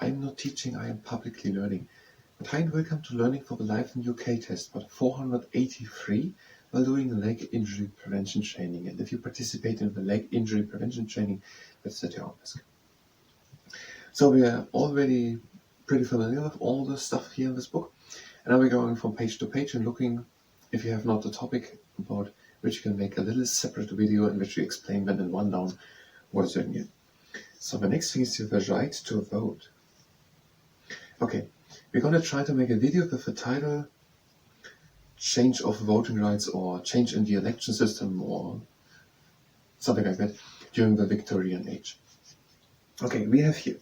I'm not teaching, I am publicly learning. But hi and welcome to Learning for the Life in UK test, part 483, while doing leg injury prevention training. And if you participate in the leg injury prevention training, that's at your own risk. So we are already pretty familiar with all the stuff here in this book. And now we're going from page to page and looking, if you have not a topic about which you can make a little separate video in which we explain them in one down what is doing it. So the next thing is the right to vote. Okay, we're going to try to make a video with the title Change of Voting Rights or Change in the Election System or something like that during the Victorian Age. Okay, we have here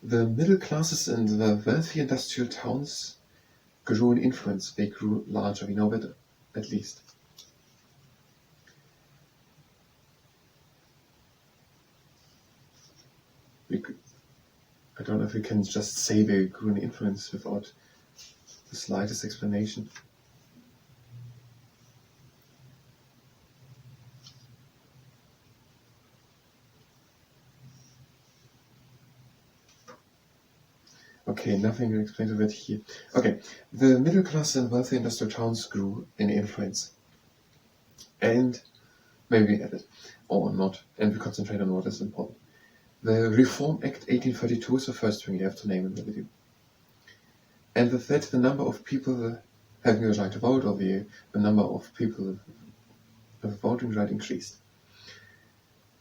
the middle classes in the wealthy industrial towns grew in influence. They grew larger, we know that at least. I don't know if we can just say they grew in influence without the slightest explanation. Okay, nothing explains that here. Okay, the middle class and wealthy industrial towns grew in influence. And maybe we add it, or not, and we concentrate on what is important. The Reform Act 1832 is the first thing you have to name in the video. And with that, the number of people having the right to vote, or the number of people with voting right increased.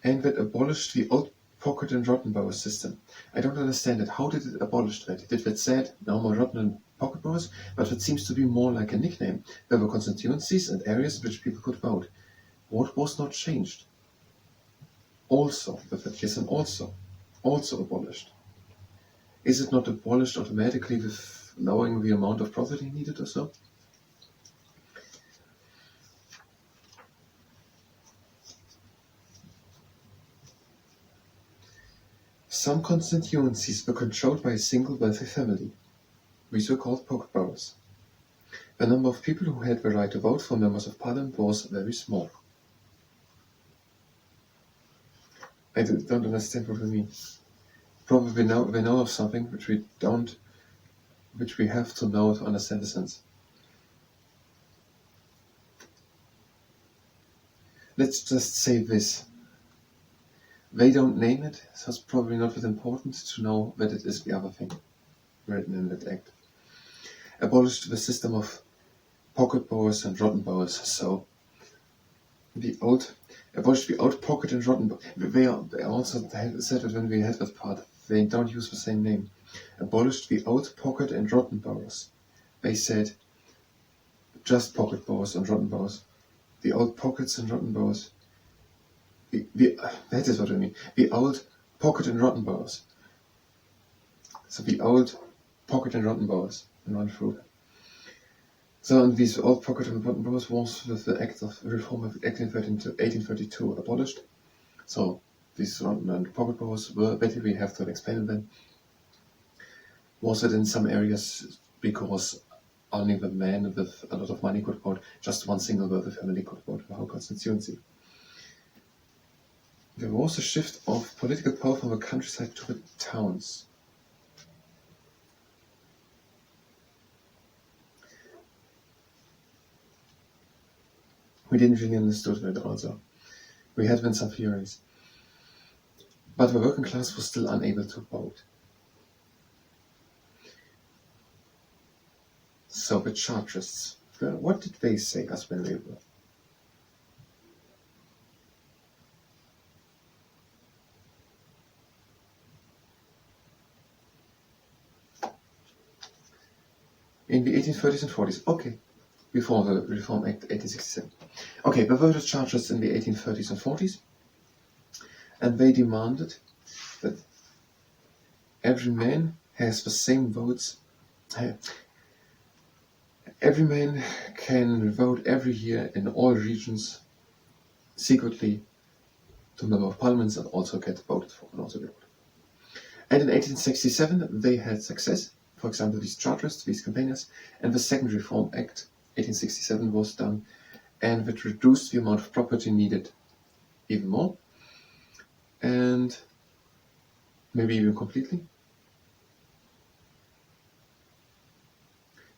And that abolished the old pocket and rotten borough system. I don't understand it. How did it abolish that? Did it say no more rotten and pocket boroughs? But it seems to be more like a nickname. There were constituencies and areas in which people could vote. What was not changed? Also, with that yes and also abolished. Is it not abolished automatically with lowering the amount of property needed or so? Some constituencies were controlled by a single wealthy family. These were called pocket boroughs. The number of people who had the right to vote for members of parliament was very small. I don't understand what we mean. Probably now we know of something which we have to know to understand the sense. Let's just say this. They don't name it, so it's probably not that important to know that it is the other thing written in that act. Abolished the system of pocket boroughs and rotten boroughs, so abolished the old pocket and rotten boroughs. They also said it when we had that part. They don't use the same name. Abolished the old pocket and rotten boroughs. They said just pocket boroughs and rotten boroughs. The old pockets and rotten boroughs. That is what I mean. The old pocket and rotten boroughs. So the old pocket and rotten boroughs in one fruit. So these old pocket and rotten boroughs was with the Act of Reform of 1832 abolished. So these rotten and pocket boroughs were basically, we have to explain it then. Was it in some areas because only the man with a lot of money could vote, just one single wealthy family could vote the whole constituency. There was a shift of political power from the countryside to the towns. We didn't really understand that also. We had been some theories. But the working class was still unable to vote. So the Chartists, what did they say us when they were? In the 1830s and 40s, okay, before the Reform Act 1867. Okay, there were the Chartists in the 1830s and 40s, and they demanded that every man has the same votes. Every man can vote every year in all regions secretly to member of parliaments and also get voted for and also get voted. And in 1867 they had success. For example, these Chartists, these campaigners, and the Second Reform Act 1867 was done, and it reduced the amount of property needed even more. And maybe even completely.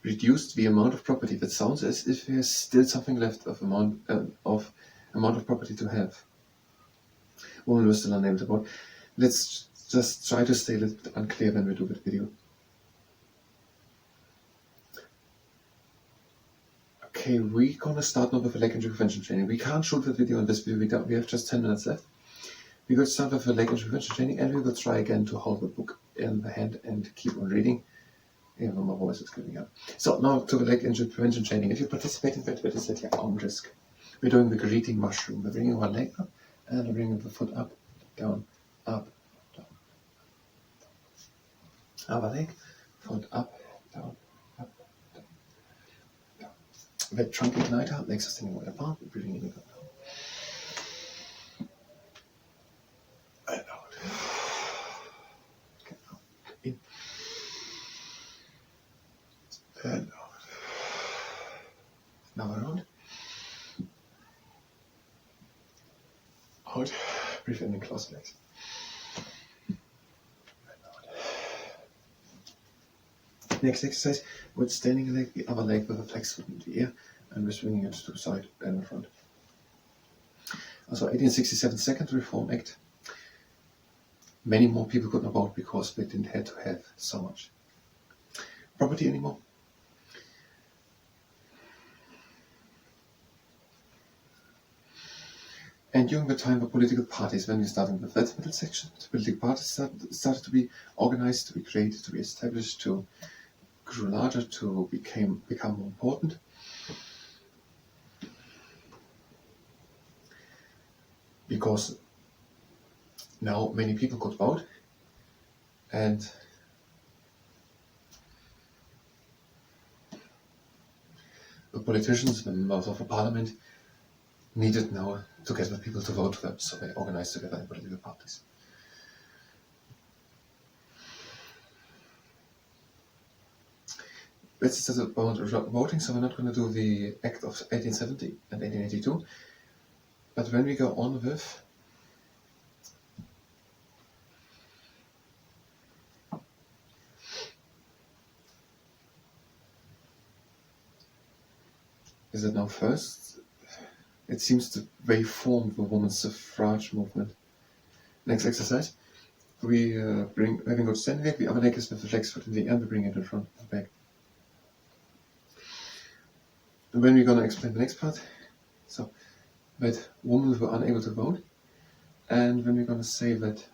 Reduced the amount of property. That sounds as if there's still something left of amount of property to have. Woman was still unable to vote. Let's just try to stay a little bit unclear when we do the video. Okay, we're gonna start now with the leg injury prevention training. We can't shoot the video in this video. We have just 10 minutes left. We will start with the leg injury prevention training, and we will try again to hold the book in the hand and keep on reading. Even though my voice is giving up. So now to the leg injury prevention training. If you participate in that is at your own risk. We're doing the greeting mushroom. We're bringing one leg up and we're bringing the foot up, down, up, down. Other leg, foot up, down, up, down, down. The trunk igniter, legs are standing wide apart. We're breathing in and down. And out. Okay, now in. And out. Now around. Out. Breathe in and close the legs. And out. Next exercise, with standing leg, the other leg with a flex foot in the air, and we're swinging it to the side and in front. Also, 1867 Second Reform Act. Many more people could not vote because they didn't have to have so much property anymore. And during the time of political parties, when we're starting with that middle section, the political parties started to be organized, to be created, to be established, to grow larger, to become more important. Because now many people could vote, and the politicians, the members of the parliament, needed now to get the people to vote for them, so they organized together in political parties. Let's start about voting, so we're not going to do the Act of 1870 and 1882, but when we go on with is it now first? It seems to they formed the women's suffrage movement. Next exercise, we having got standing leg, the other leg is with the flex foot in the end, we bring it in front and back. And when we're going to explain the next part, so that women were unable to vote, and when we're going to say that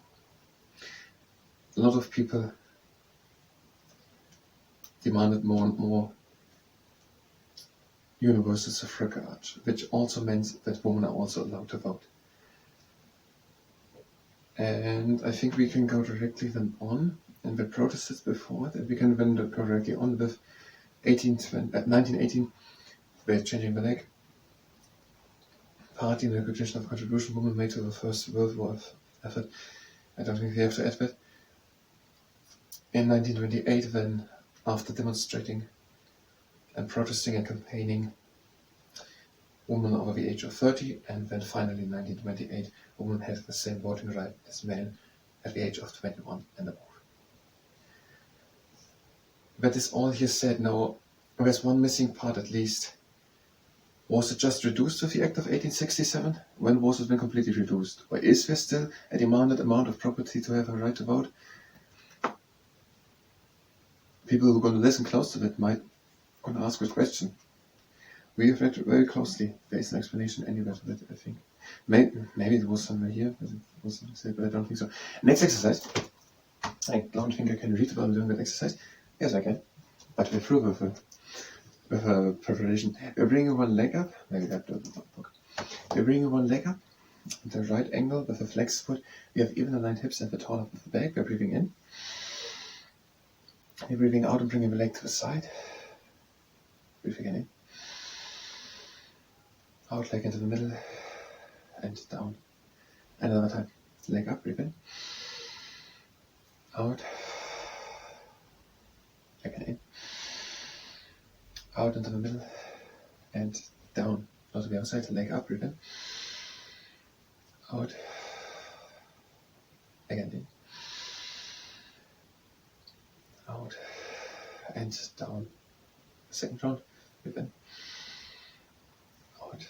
a lot of people demanded more and more universal suffrage, which also meant that women are also allowed to vote. And I think we can go directly then on, and the protested before it, and we can then go directly on with 1918, we're changing the leg. Party in the recognition of contribution women made to the First World War effort. I don't think we have to add that. In 1928, then, after demonstrating and protesting and campaigning, women over the age of 30, and then finally in 1928, women had the same voting right as men at the age of 21 and above. That is all here said. Now, there's one missing part at least. Was it just reduced with the Act of 1867? When was it been completely reduced? Or is there still a demanded amount of property to have a right to vote? People who are going to listen close to it might going to ask this question. We have read it very closely. There is an explanation anywhere to that, I think. Maybe it was somewhere here, but it wasn't said, but I don't think so. Next exercise. I don't think I can read while I'm doing that exercise. Yes, I can. But we're through with a preparation. We're bringing one leg up. Maybe that doesn't book. We're bringing one leg up at the right angle with a flex foot. We have even aligned hips and the tall up of the back. We're breathing in. We're breathing out and bringing the leg to the side. Breathing in. Out, leg into the middle, and down. Another time. Leg up, breathe in. Out. Again in. Out into the middle, and down. Now to the other side, leg up, breathe in. Out. Again in. and down. Second round, breathe in, out,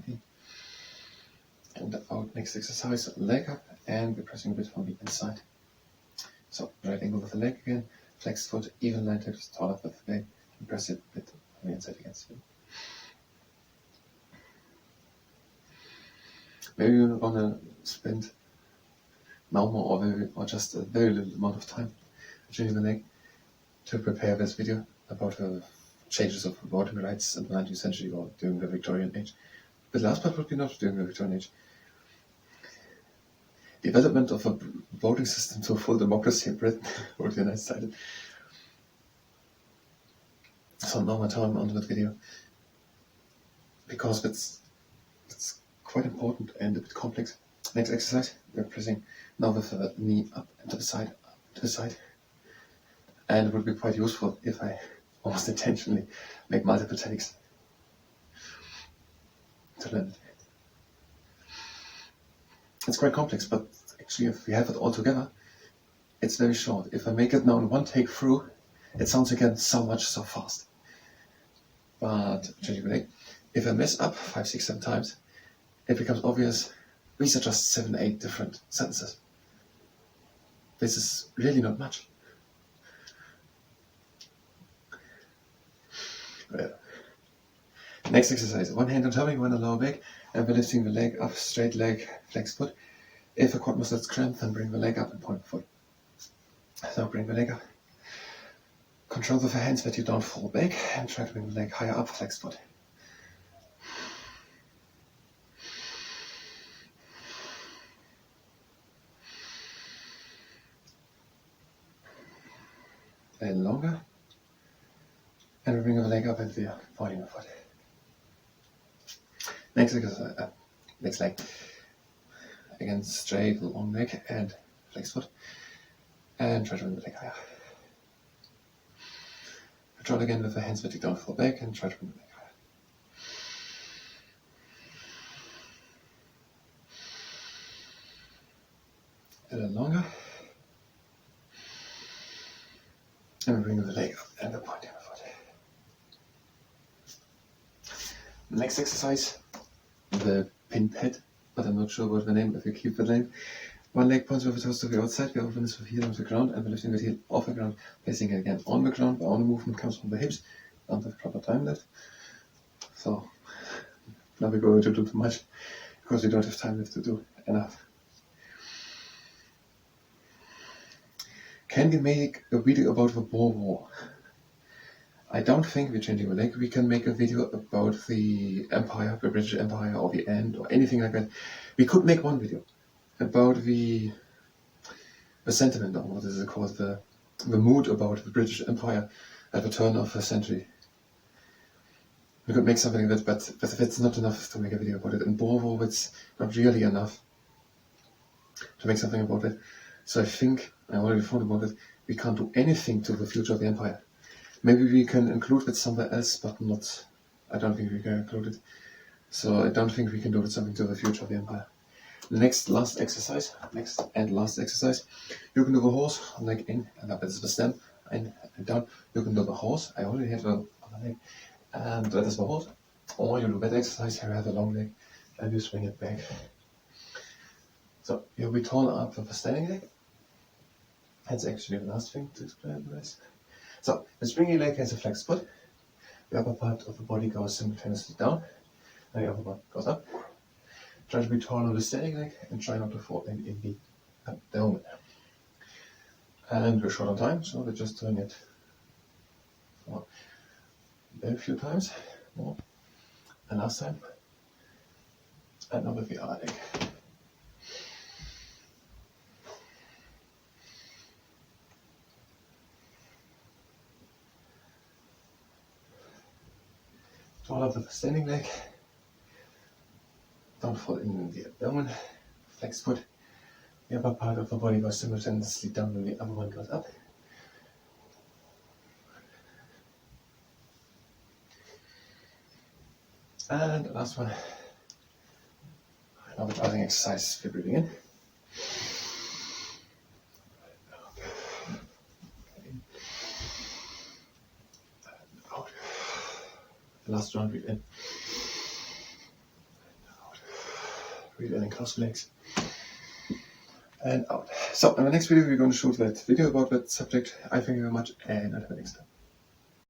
okay, and out. Next exercise, leg up, and we're pressing a bit from the inside. So, right angle with the leg again, flex foot, even line tips, tall up with the leg, and press it a bit on the inside against it. Maybe you want to spend now more or just a very little amount of time changing the leg to prepare this video about the changes of voting rights in the 19th century or during the Victorian age. The last part would be not during the Victorian age. Development of a voting system to full democracy in Britain would be a nice title. So now my time onto the video, because it's quite important and a bit complex. Next exercise, we're pressing now with the knee up and to the side, and it would be quite useful if I almost intentionally make multiple takes to learn it. It's quite complex, but actually if we have it all together, it's very short. If I make it now in one take through, it sounds again so fast. But changing the leg, if I mess up 5, 6, 7 times, it becomes obvious these are just 7, 8 different sentences. This is really not much. Well, next exercise, one hand on tummy, one on lower back, and we're lifting the leg up, straight leg, flex foot. If a quad muscle is cramped, then bring the leg up and point the foot. So bring the leg up. Control with the hands that you don't fall back, and try to bring the leg higher up, flex foot. And longer. And we bring the leg up and we are pointing the foot. Next exercise, next leg. Again, straight, long leg and flex foot. And try to bring the leg higher. Control again with the hands that you don't fall back and try to bring the leg higher. A little longer. And we bring the leg up and we're pointing the foot. Next exercise, the pin pad, but I'm not sure about the name if we keep the name. One leg points with the toes to the outside, we open this with heel on the ground, and we're lifting the heel off the ground, placing it again on the ground. Our own movement comes from the hips, don't have proper time left. So, now we're going to do too much, because we don't have time left to do enough. Can we make a video about the Boer War? I don't think we're changing the leg. We can make a video about the Empire, the British Empire, or the end, or anything like that. We could make one video about the sentiment, or what is it called, the mood about the British Empire at the turn of the century. We could make something like that, but that's not enough to make a video about it. In Boer War, it's not really enough to make something about it. So I think, I already thought about it, we can't do anything to the future of the Empire. Maybe we can include it somewhere else, but not, I don't think we can include it. So I don't think we can do it something to the future of the Empire. The next last exercise, you can do the horse, leg in and up, that's the stem, in and down. You can do the horse, I already have the other leg, and that is the horse. Or you do that exercise, here I have a long leg, and you swing it back. So you'll be taller up with the standing leg. That's actually the last thing to explain this. So, the springy leg has a flexed foot. The upper part of the body goes simultaneously down, and the upper part goes up. Try to be tall on the standing leg, and try not to fall in the abdomen. And we're short on time, so we're just doing it for a very few times more. And last time. And now with the other leg. Tall up with the standing leg, don't fall in the abdomen, flex foot, the upper part of the body goes simultaneously down and the other one goes up. And the last one, another driving exercise, we're breathing in. Last round, breathe in. Out. Breathe in and close the legs. And out. So in the next video we're going to shoot that video about that subject. I thank you very much and until next time.